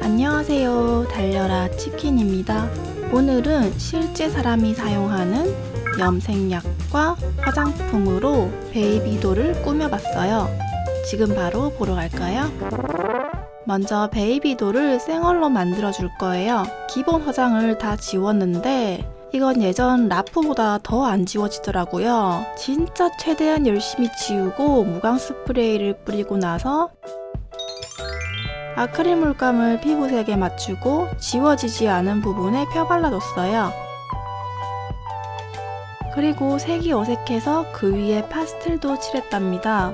안녕하세요. 달려라 치킨입니다. 오늘은 실제 사람이 사용하는 염색약과 화장품으로 베이비돌을 꾸며봤어요. 지금 바로 보러 갈까요? 먼저 베이비돌을 생얼로 만들어줄 거예요. 기본 화장을 다 지웠는데 이건 예전 라프보다 더 안 지워지더라고요. 진짜 최대한 열심히 지우고 무광 스프레이를 뿌리고 나서 아크릴 물감을 피부색에 맞추고 지워지지 않은 부분에 펴발라줬어요. 그리고 색이 어색해서 그 위에 파스텔도 칠했답니다.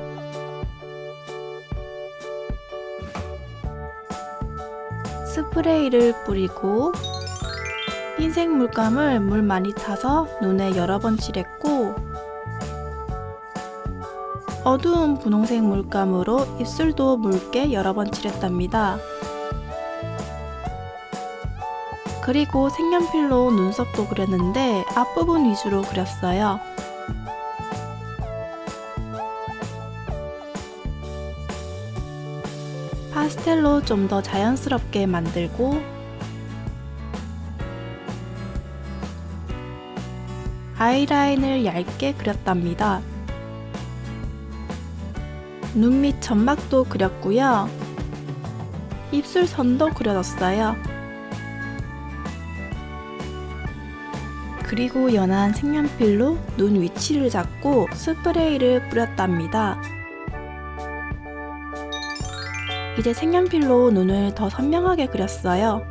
스프레이를 뿌리고 흰색 물감을 물 많이 타서 눈에 여러 번 칠했고 어두운 분홍색 물감으로 입술도 묽게 여러 번 칠했답니다. 그리고 색연필로 눈썹도 그렸는데 앞부분 위주로 그렸어요. 파스텔로 좀 더 자연스럽게 만들고 아이라인을 얇게 그렸답니다. 눈 밑 점막도 그렸고요. 입술 선도 그려줬어요. 그리고 연한 색연필로 눈 위치를 잡고 스프레이를 뿌렸답니다. 이제 색연필로 눈을 더 선명하게 그렸어요.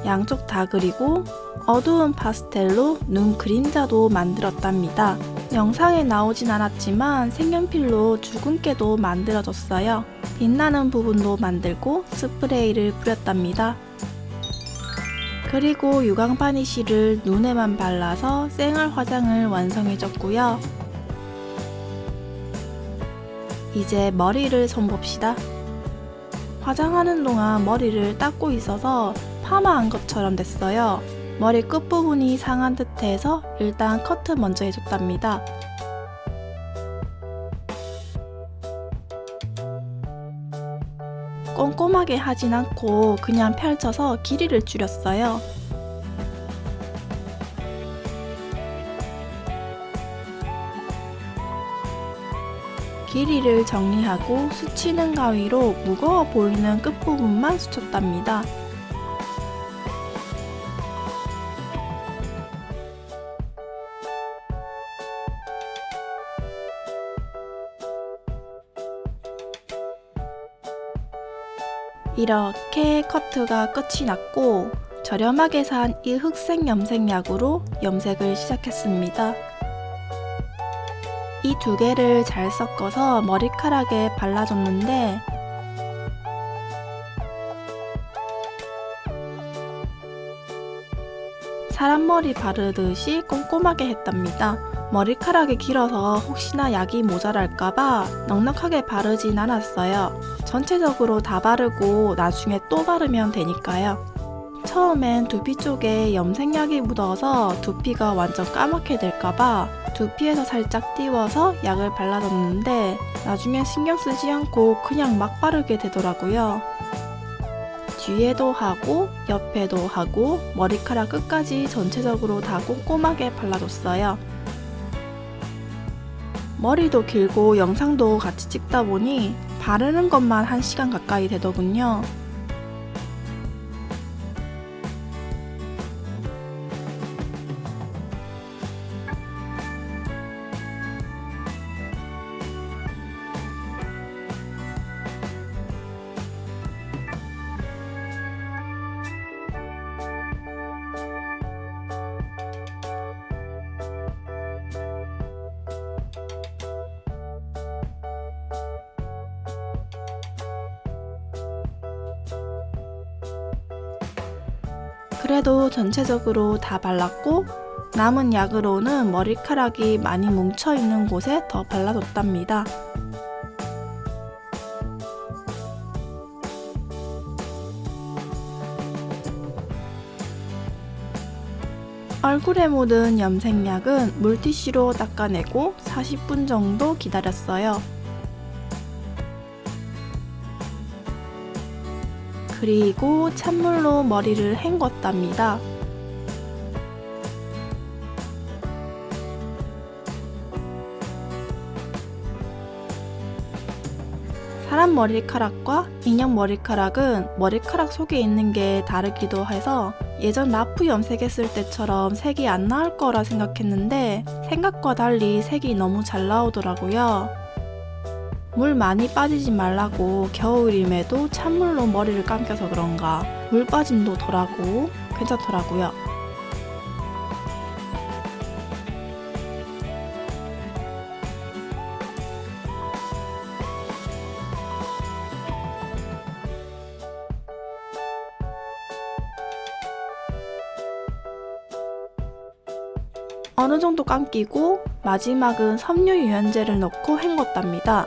양쪽 다 그리고 어두운 파스텔로 눈 그림자도 만들었답니다. 영상에 나오진 않았지만 색연필로 주근깨도 만들어줬어요. 빛나는 부분도 만들고 스프레이를 뿌렸답니다. 그리고 유광 바니쉬를 눈에만 발라서 생얼 화장을 완성해줬고요. 이제 머리를 손봅시다. 화장하는 동안 머리를 닦고 있어서 파마한 것처럼 됐어요. 머리 끝부분이 상한 듯해서 일단 커트 먼저 해줬답니다. 꼼꼼하게 하진 않고 그냥 펼쳐서 길이를 줄였어요. 길이를 정리하고 수치는 가위로 무거워 보이는 끝부분만 수쳤답니다. 이렇게 커트가 끝이 났고 저렴하게 산 이 흑색 염색약으로 염색을 시작했습니다. 이 두 개를 잘 섞어서 머리카락에 발라줬는데 사람 머리 바르듯이 꼼꼼하게 했답니다. 머리카락이 길어서 혹시나 약이 모자랄까봐 넉넉하게 바르진 않았어요. 전체적으로 다 바르고 나중에 또 바르면 되니까요. 처음엔 두피 쪽에 염색약이 묻어서 두피가 완전 까맣게 될까봐 두피에서 살짝 띄워서 약을 발라줬는데 나중에 신경 쓰지 않고 그냥 막 바르게 되더라고요. 뒤에도 하고 옆에도 하고 머리카락 끝까지 전체적으로 다 꼼꼼하게 발라줬어요. 머리도 길고 영상도 같이 찍다 보니 바르는 것만 1시간 가까이 되더군요. 그래도 전체적으로 다 발랐고 남은 약으로는 머리카락이 많이 뭉쳐있는 곳에 더 발라줬답니다. 얼굴에 묻은 염색약은 물티슈로 닦아내고 40분 정도 기다렸어요. 그리고 찬물로 머리를 헹궜답니다. 사람 머리카락과 인형 머리카락은 머리카락 속에 있는 게 다르기도 해서 예전 라프 염색했을 때처럼 색이 안 나올 거라 생각했는데 생각과 달리 색이 너무 잘 나오더라고요. 물 많이 빠지지 말라고 겨울임에도 찬물로 머리를 감겨서 그런가 물 빠짐도 덜하고 괜찮더라고요. 어느 정도 감기고 마지막은 섬유 유연제를 넣고 헹궜답니다.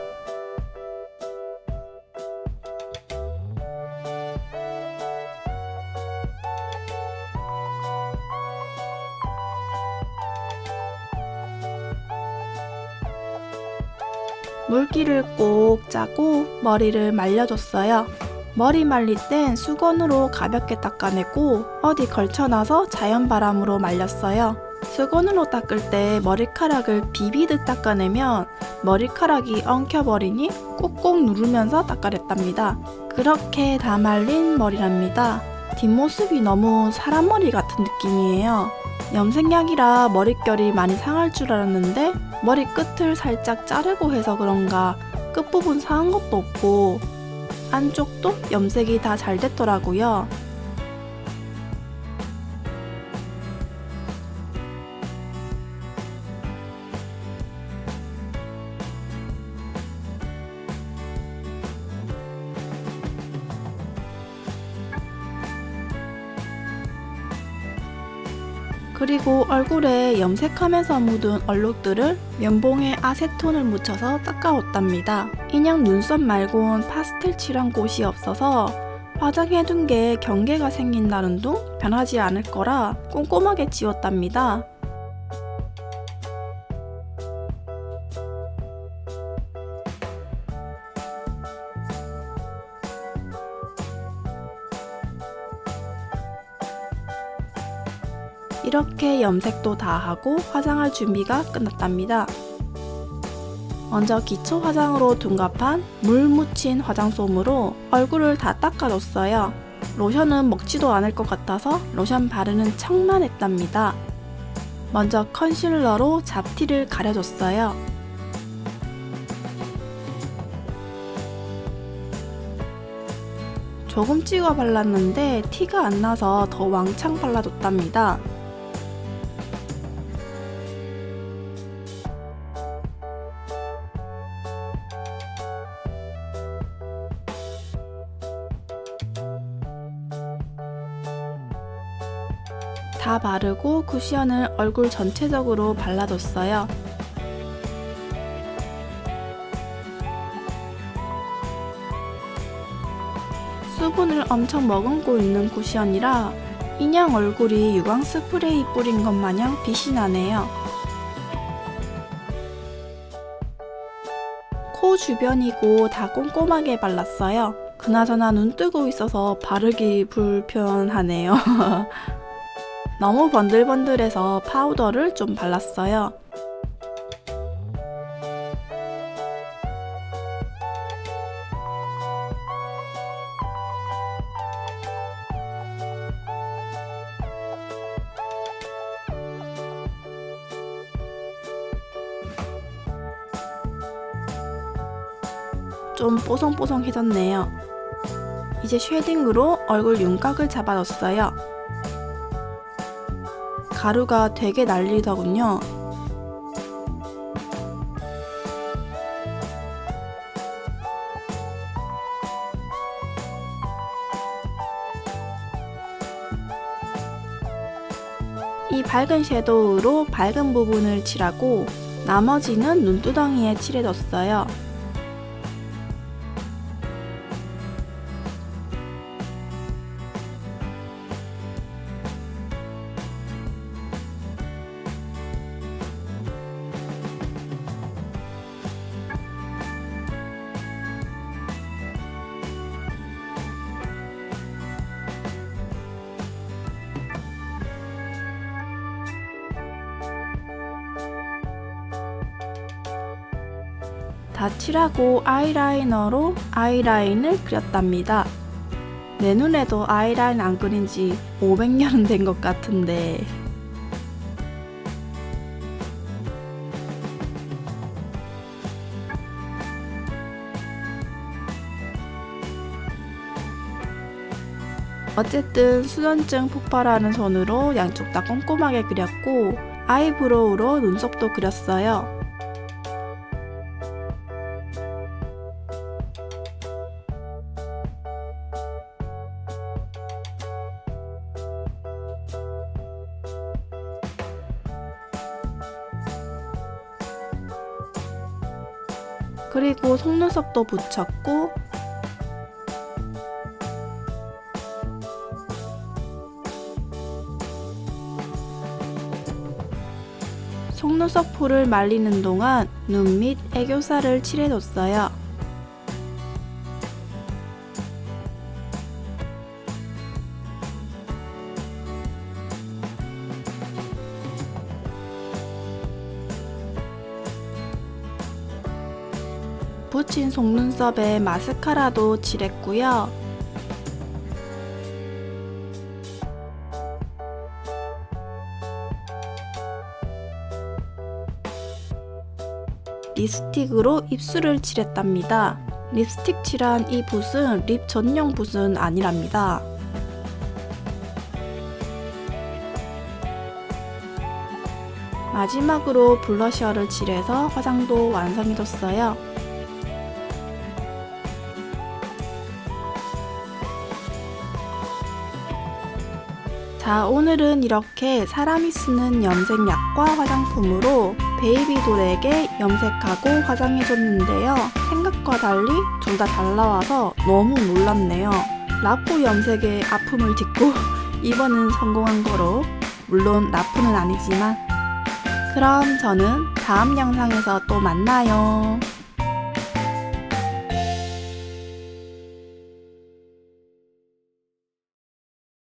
물기를 꼭 짜고 머리를 말려줬어요. 머리 말릴 땐 수건으로 가볍게 닦아내고 어디 걸쳐놔서 자연바람으로 말렸어요. 수건으로 닦을 때 머리카락을 비비듯 닦아내면 머리카락이 엉켜버리니 꾹꾹 누르면서 닦아냈답니다. 그렇게 다 말린 머리랍니다. 뒷모습이 너무 사람 머리 같은 느낌이에요. 염색약이라 머릿결이 많이 상할 줄 알았는데 머리 끝을 살짝 자르고 해서 그런가 끝부분 상한 것도 없고 안쪽도 염색이 다 잘 됐더라고요. 그리고 얼굴에 염색하면서 묻은 얼룩들을 면봉에 아세톤을 묻혀서 닦아왔답니다. 인형 눈썹 말곤 파스텔 칠한 곳이 없어서 화장해둔 게 경계가 생긴다는 둥 변하지 않을 거라 꼼꼼하게 지웠답니다. 이렇게 염색도 다 하고 화장할 준비가 끝났답니다. 먼저 기초 화장으로 둔갑한 물 묻힌 화장솜으로 얼굴을 다 닦아줬어요. 로션은 먹지도 않을 것 같아서 로션 바르는 척만 했답니다. 먼저 컨실러로 잡티를 가려줬어요. 조금 찍어 발랐는데 티가 안 나서 더 왕창 발라줬답니다. 다 바르고 쿠션을 얼굴 전체적으로 발라줬어요. 수분을 엄청 머금고 있는 쿠션이라 인형 얼굴이 유광 스프레이 뿌린 것 마냥 빛이 나네요. 코 주변이고 다 꼼꼼하게 발랐어요. 그나저나 눈 뜨고 있어서 바르기 불편하네요. 너무 번들번들해서 파우더를 좀 발랐어요. 좀 뽀송뽀송해졌네요. 이제 쉐딩으로 얼굴 윤곽을 잡아줬어요. 가루가 되게 날리더군요. 이 밝은 섀도우로 밝은 부분을 칠하고 나머지는 눈두덩이에 칠해줬어요. 다 칠하고 아이라이너로 아이라인을 그렸답니다. 내 눈에도 아이라인 안 그린 지 500년은 된 것 같은데. 어쨌든 수전증 폭발하는 손으로 양쪽 다 꼼꼼하게 그렸고 아이브로우로 눈썹도 그렸어요. 그리고 속눈썹도 붙였고 속눈썹 풀을 말리는 동안 눈 밑 애교살을 칠해줬어요. 붙인 속눈썹에 마스카라도 칠했고요. 립스틱으로 입술을 칠했답니다. 립스틱 칠한 이 붓은 립 전용 붓은 아니랍니다. 마지막으로 블러셔를 칠해서 화장도 완성해줬어요. 자, 오늘은 이렇게 사람이 쓰는 염색약과 화장품으로 베이비돌에게 염색하고 화장해줬는데요. 생각과 달리 둘 다 잘 나와서 너무 놀랍네요. 라프 염색의 아픔을 딛고 이번은 성공한 거로, 물론 라프는 아니지만. 그럼 저는 다음 영상에서 또 만나요.